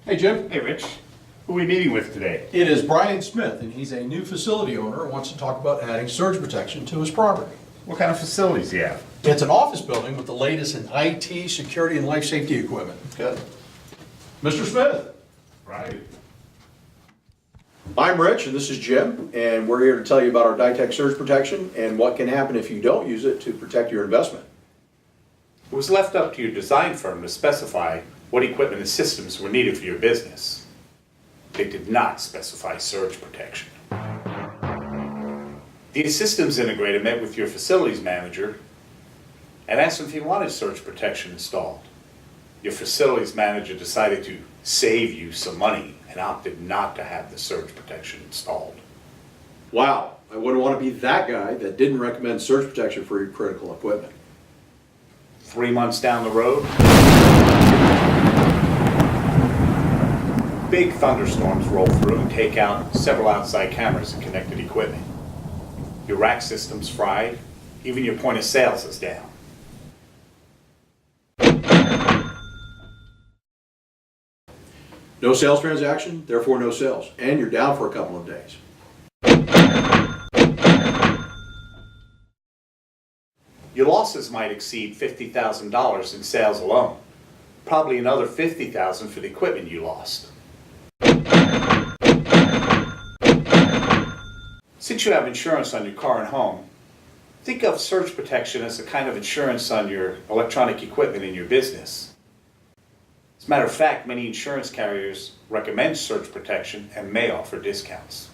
Hey, Jim. Hey, Rich. Who are we meeting with today? It is Brian Smith, and he's a new facility owner and wants to talk about adding surge protection to his property. What kind of facilities do you have? It's an office building with the latest in IT, security, and life safety equipment. Good. Mr. Smith. Right. I'm Rich, and this is Jim, and we're here to tell you about our DITEK surge protection and what can happen if you don't use it to protect your investment. It was left up to your design firm to specify what equipment and systems were needed for your business. They did not specify surge protection. The systems integrator met with your facilities manager and asked him if he wanted surge protection installed. Your facilities manager decided to save you some money and opted not to have the surge protection installed. Wow, I wouldn't want to be that guy that didn't recommend surge protection for your critical equipment. 3 months down the road, big thunderstorms roll through and take out several outside cameras and connected equipment. Your rack system's fried, even your point of sales is down. No sales transaction, therefore no sales, and you're down for a couple of days. Your losses might exceed $50,000 in sales alone. Probably another $50,000 for the equipment you lost. Since you have insurance on your car and home, think of surge protection as a kind of insurance on your electronic equipment in your business. As a matter of fact, many insurance carriers recommend surge protection and may offer discounts.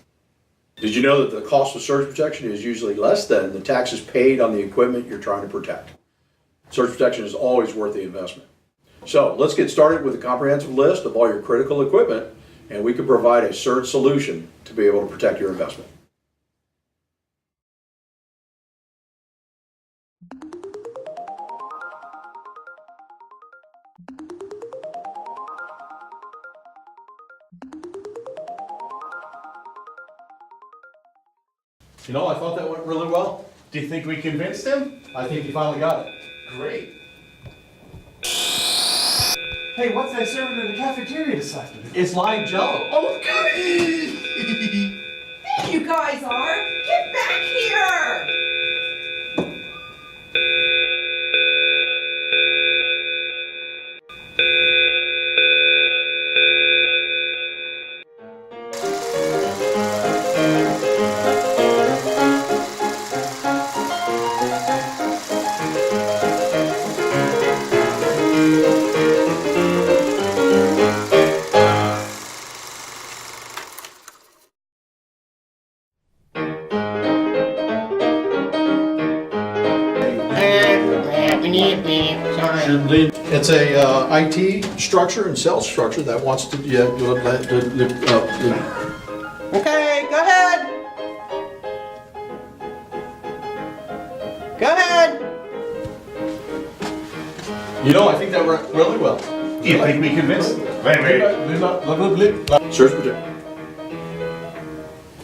Did you know that the cost of surge protection is usually less than the taxes paid on the equipment you're trying to protect? Surge protection is always worth the investment. So let's get started with a comprehensive list of all your critical equipment, and we can provide a surge solution to be able to protect your investment. You know, I thought that went really well. Do you think we convinced him? I think you finally got it. Great. Hey, what's that serving in the cafeteria this afternoon? It's lime jello. Oh, goody! There you guys are! Get back here! It's a IT structure and sales structure that wants to, Okay, go ahead! Go ahead! you know, I think that went really well. Do you think we convinced him? Wait. Surge protection.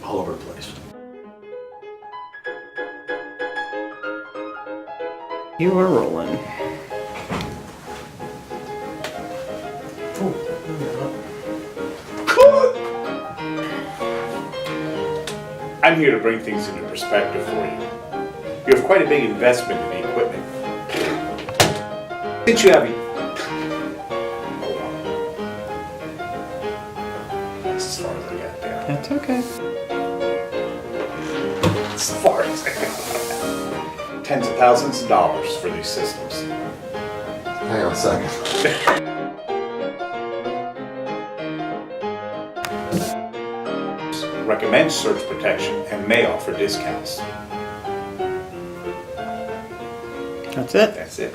All over the place. You are rolling. I'm here to bring things into perspective for you. You have quite a big investment in the equipment. Since you have hold on. That's as far as I got there. That's okay. As far as I got. Tens of thousands of dollars for these systems. Hang on a second. Recommend surge protection and may offer discounts. That's it. That's it.